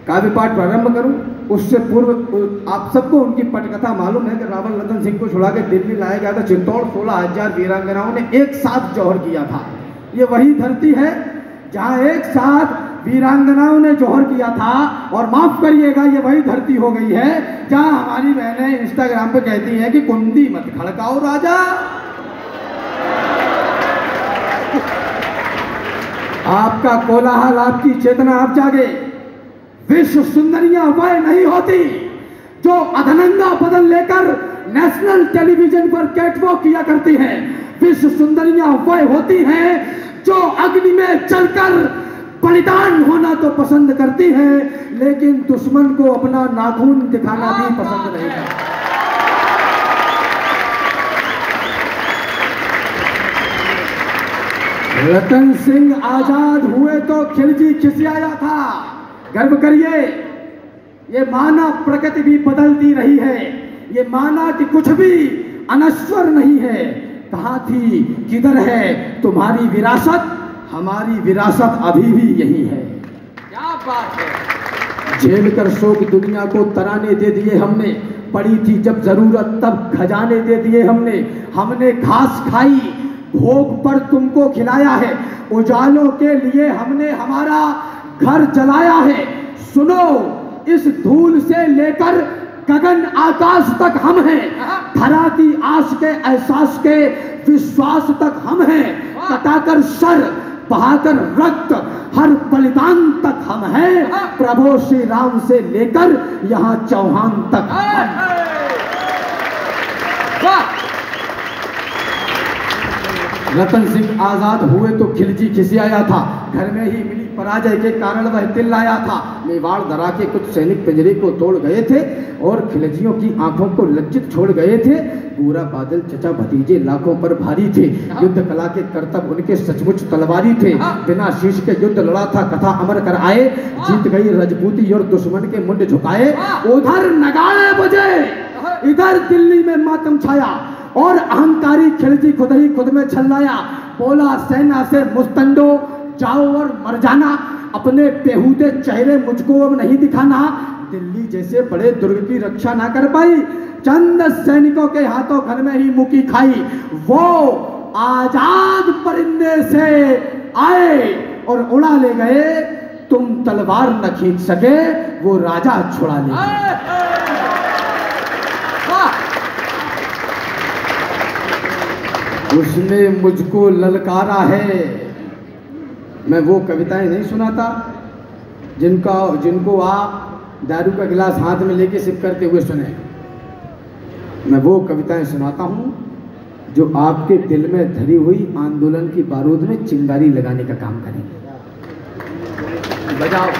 काव्य पाठ प्रारंभ करूं उससे पूर्व आप सबको उनकी पटकथा मालूम है कि रावण रतन सिंह को छुड़ा के दिल्ली लाया गया था। चित्तौड़ 16,000 वीरांगनाओं ने एक साथ जौहर किया था। ये वही धरती है जहां एक साथ वीरांगनाओं ने जौहर किया था। और माफ करिएगा, ये वही धरती हो गई है जहां हमारी बहनें इंस्टाग्राम पे कहती हैं कि कुंडी मत खड़काओ राजा। आपका कोलाहल, आपकी चेतना आप जागे। विश्व सुंदरियां वह नहीं होती जो अधनंगा बदन लेकर नेशनल टेलीविजन पर कैटवॉक किया करती हैं। विश्व सुंदरियां वह होती हैं जो अग्नि में जलकर बलिदान होना तो पसंद करती हैं, लेकिन दुश्मन को अपना नाखून दिखाना भी पसंद नहीं करती। रतन सिंह आजाद हुए तो खिलजी खिसियाया था। गर्व करिए, ये माना प्रकृति भी बदलती रही है, ये माना कि कुछ भी अनश्वर नहीं है। कहाँ थी, किधर है तुम्हारी विरासत? हमारी विरासत अभी भी यही है। क्या बात है। झेल कर शोक दुनिया को तराने दे दिए हमने, पड़ी थी जब जरूरत तब खजाने दे दिए हमने। हमने घास खाई, भोग पर तुमको खिलाया है, उजालों के लिए हमने हमारा घर जलाया है। सुनो, इस धूल से लेकर गगन आकाश तक हम हैं, धरा की आस के एहसास के विश्वास तक हम हैं। कटाकर सर, बहाकर रक्त, हर बलिदान तक हम हैं। प्रभु श्री राम से लेकर यहाँ चौहान तक हम। रतन सिंह आजाद हुए तो खिलजी खिसियाया था, घर में ही मिली पराजय के कारण वह चिल्लाया था। मेवाड़ दरा के कुछ सैनिक पिंजरे को तोड़ गए थे और खिलजियों की आंखों को लज्जित छोड़ गए थे। पूरा बादल चचा भतीजे लाखों पर भारी थे, युद्ध कला के करतब उनके सचमुच तलवारी थे। बिना शीश के युद्ध लड़ा था, कथा अमर कर आए, जीत गई रजपूती और दुश्मन के मुंड झुकाए। उधर नगाड़े बजे, इधर दिल्ली में मातम छाया और अहंकारी खिलजी खुद ही खुद में छल्लाया। बोला सेना से मुस्तंडो, जाओ और मर जाना, अपने बेहूदे चेहरे मुझको अब नहीं दिखाना। दिल्ली जैसे बड़े दुर्ग की रक्षा ना कर पाई, चंद सैनिकों के हाथों घर में ही मुकी खाई। वो आजाद परिंदे से आए और उड़ा ले गए, तुम तलवार न खींच सके, वो राजा छुड़ा ले गए। उसने मुझको ललकारा है। मैं वो कविताएं नहीं सुनाता जिनको आप दारू का गिलास हाथ में लेके सिप करते हुए सुने। मैं वो कविताएं सुनाता हूँ जो आपके दिल में धरी हुई आंदोलन की बारूद में चिंगारी लगाने का काम करेंगे। बजाओ।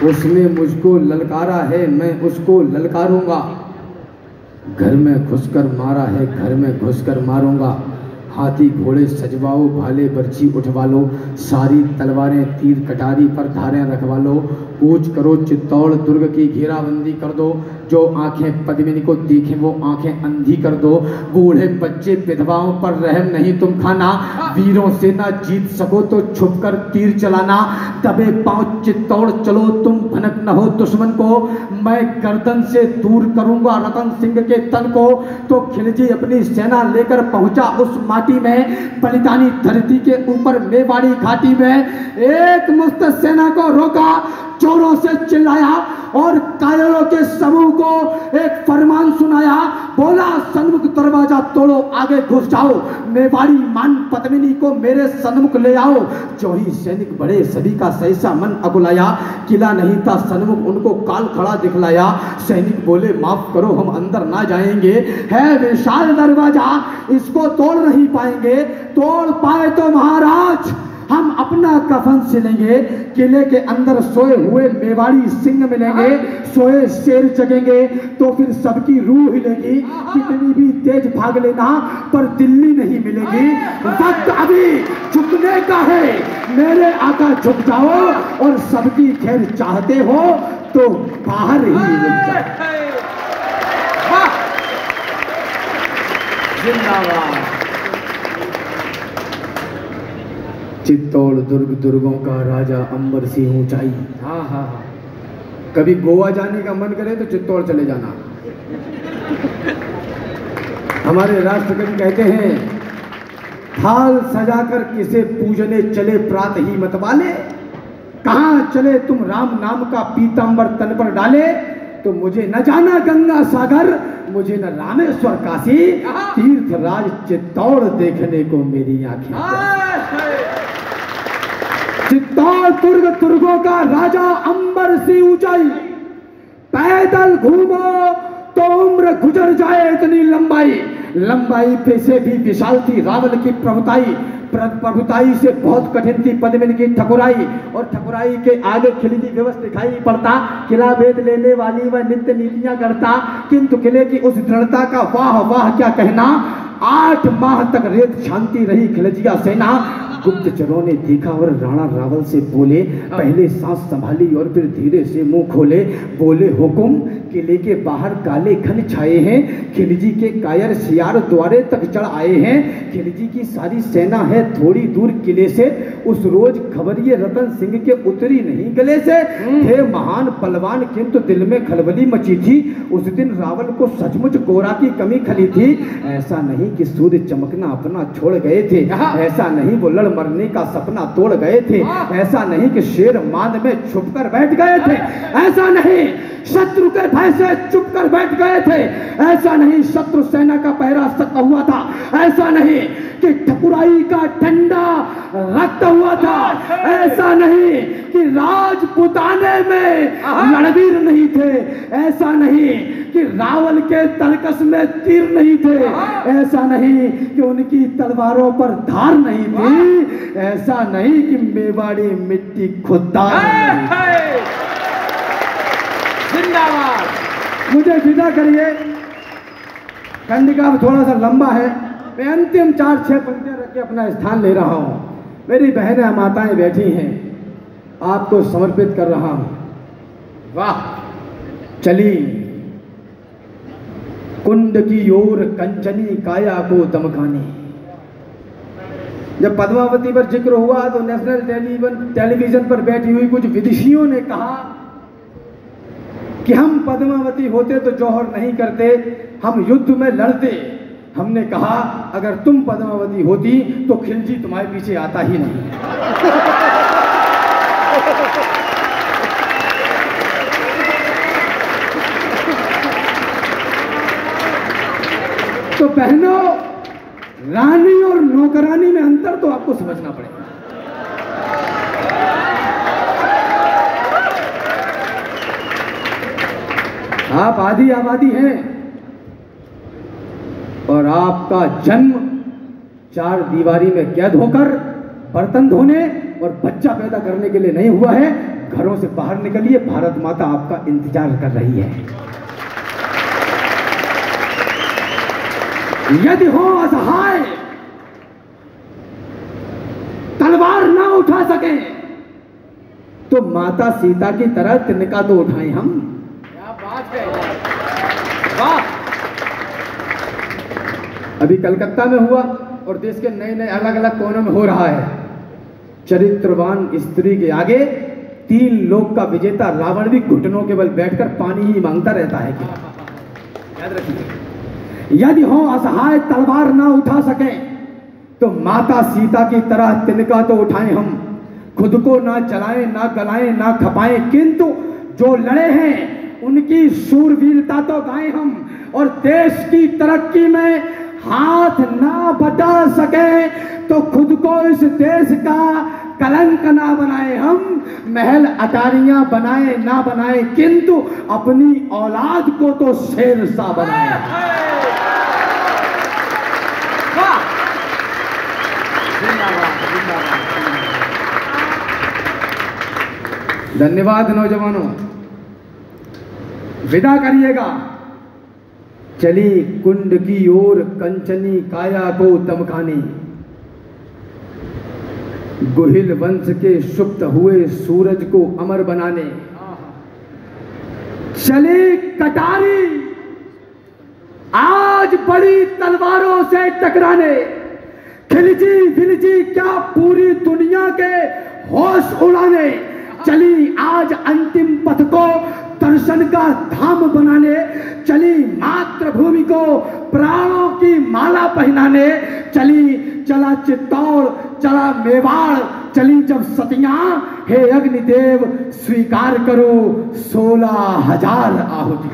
उसने मुझको ललकारा है, मैं उसको ललकारूंगा। घर में घुसकर मारा है, घर में घुसकर मारूंगा। हाथी घोड़े सजवाओ, भाले बर्छी उठवा लो, सारी तलवारें तीर कटारी पर धारें रखवा लो। कूच करो चित्तौड़ दुर्ग की घेराबंदी कर दो, जो आंखें पद्मिनी को देखें वो आंखें अंधी कर दो। बूढ़े बच्चे विधवाओं पर रहम नहीं तुम खाना, वीरों से ना जीत सको तो छुपकर तीर चलाना। दबे पांव चित्तौड़ चलो तुम, भनक न हो दुश्मन को, मैं गर्दन से दूर करूंगा रतन सिंह के तन को। तो खिलजी अपनी सेना लेकर पहुंचा उस माटी में, बलिदानी धरती के ऊपर मेवाड़ी घाटी में। एक मुस्त सेना को रोका, चोरों से चिल्लाया और कायरों के समूह को एक फरमान सुनाया। बोला सन्मुख दरवाजा तोड़ो, आगे घुस जाओ, मेवाड़ी मान पद्मिनी को मेरे सन्मुख ले आओ। जो ही सैनिक बड़े सभी का सहसा मन अकुलाया, किला नहीं था सन्मुख उनको काल खड़ा दिखलाया। सैनिक बोले माफ करो हम अंदर ना जाएंगे, है विशाल दरवाजा इसको तोड़ नहीं पाएंगे। तोड़ पाए तो महाराज हम अपना कफन सिलेंगे। किले के अंदर सोए हुए मेवाड़ी सिंह मिलेंगे, सोए शेर जगेंगे तो फिर सबकी रूह हिलेगी। कितनी भी तेज भाग लेना पर दिल्ली नहीं मिलेगी। वक्त अभी झुकने का है, मेरे आका झुक जाओ और सबकी खैर चाहते हो तो बाहर ही रुक जाओ। जिंदाबाद। चित्तौड़ दुर्ग दुर्गों का राजा अंबर सी ऊंचाई। हाँ हाँ हाँ, कभी गोवा जाने का मन करे तो चित्तौड़ चले जाना। हमारे राष्ट्रकवि कहते हैं, थाल सजाकर किसे पूजने चले प्रात ही मतवाले, कहाँ चले तुम राम नाम का पीतांबर तन पर डाले, तो मुझे न जाना गंगा सागर, मुझे न रामेश्वर काशी, तीर्थराज चित्तौड़ देखने को मेरी आंखें। चित्तौड़ दुर्ग दुर्गों का राजा अंबर सी ऊंचाई, पैदल घूमो तो उम्र गुजर जाए इतनी लंबाई, लंबाई पे से भी विशाल थी रावल की प्रभुताई, प्रभुताई से बहुत कठिन थी पद्मिनी की ठकुराई, और ठकुराई के आगे खिलजी व्यवस्था दिखाई पड़ता, किला भेद लेने वाली वह नित्य नीतियां करता, किंतु किले की उस दृढ़ता का वाह वाह क्या कहना। 8 माह तक रेत शांति रही खिलजिया सेना। गुप्तचरों ने देखा और राणा रावल से बोले, पहले सांस संभाली और फिर धीरे से मुंह खोले, बोले हुकुम, किले के बाहर काले घन छाए हैं, खिलजी के कायर सियार द्वारे तक चढ़ आए हैं, खिलजी की सारी सेना है थोड़ी दूर किले से, उस रोज खबरिये रतन सिंह के उतरी नहीं गले से, थे महान पलवान किंतु दिल में खलबली मची थी, उस दिन रावल को सचमुच गोरा की कमी खली थी, ऐसा नहीं कि सूर्य चमकना अपना छोड़ गए थे, ऐसा नहीं वो लड़ मरने का सपना तोड़ गए थे, ऐसा नहीं कि शेर मांद में छुप कर बैठ गए थे, ऐसा नहीं शत्रु के भय से चुप कर बैठ गए थे, ऐसा नहीं शत्रु सेना का पहरा सका हुआ था, ऐसा नहीं कि ठकुराई का ठंडा रक्त हुआ था, ऐसा नहीं कि राजपुताने में रणवीर नहीं थे, ऐसा नहीं कि रावल के तर्कस में तीर नहीं थे, ऐसा नहीं कि उनकी तलवारों पर धार नहीं थी, ऐसा नहीं कि मेवाड़ी मिट्टी खुददार। जिंदाबाद। मुझे विदा करिए, कंडिका थोड़ा सा लंबा है, मैं अंतिम 4-6 पंक्तियां रख के अपना स्थान ले रहा हूं। मेरी बहनें माताएं बैठी हैं, आपको समर्पित कर रहा हूं। वाह, चली कुंड की ओर कंचनी काया को दमकाने। जब पद्मावती पर जिक्र हुआ तो नेशनल टेलीविजन पर बैठी हुई कुछ विदेशियों ने कहा कि हम पद्मावती होते तो जौहर नहीं करते, हम युद्ध में लड़ते। हमने कहा अगर तुम पद्मावती होती तो खिलजी तुम्हारे पीछे आता ही नहीं। तो बहनों, रानी और नौकरानी में अंतर तो आपको समझना पड़ेगा। आप आधी आबादी हैं और आपका जन्म 4 दीवारी में कैद होकर बर्तन धोने और बच्चा पैदा करने के लिए नहीं हुआ है। घरों से बाहर निकलिए, भारत माता आपका इंतजार कर रही है। यदि हो असहाय, तलवार ना उठा सके, तो माता सीता की तरह तिनका तो उठाएं हम। क्या बात है, वाह। अभी कलकत्ता में हुआ और देश के नए नए अलग अलग कोनों में हो रहा है। चरित्रवान स्त्री के आगे 3 लोक का विजेता रावण भी घुटनों के बल बैठकर पानी ही मांगता रहता है। क्या याद रखिए, यदि हो असहाय, तलवार ना उठा सके, तो माता सीता की तरह तिनका तो उठाएं हम। खुद को ना जलाएं, ना गलाएं, ना खपाएं, किंतु जो लड़े हैं उनकी शूरवीरता तो गाएं हम। और देश की तरक्की में हाथ ना बटा सके तो खुद को इस देश का कलंक ना बनाए हम। महल अटारियां बनाए ना बनाए, किंतु अपनी औलाद को तो शेरशाह बनाए। धन्यवाद नौजवानों, विदा करिएगा। चली कुंड की ओर कंचनी काया को दमकाने, गुहिल वंश के सुप्त हुए सूरज को अमर बनाने। चली कटारी आज बड़ी तलवारों से टकराने, खिलजी क्या पूरी दुनिया के होश उड़ाने चली आज अंतिम पथ को दर्शन का धाम बनाने चली, मातृभूमि को प्राणों की माला पहनाने चली, चला चित्तौड़ चला मेवाड़ चली जब सतियां, हे अग्निदेव स्वीकार करो 16,000 आहुति।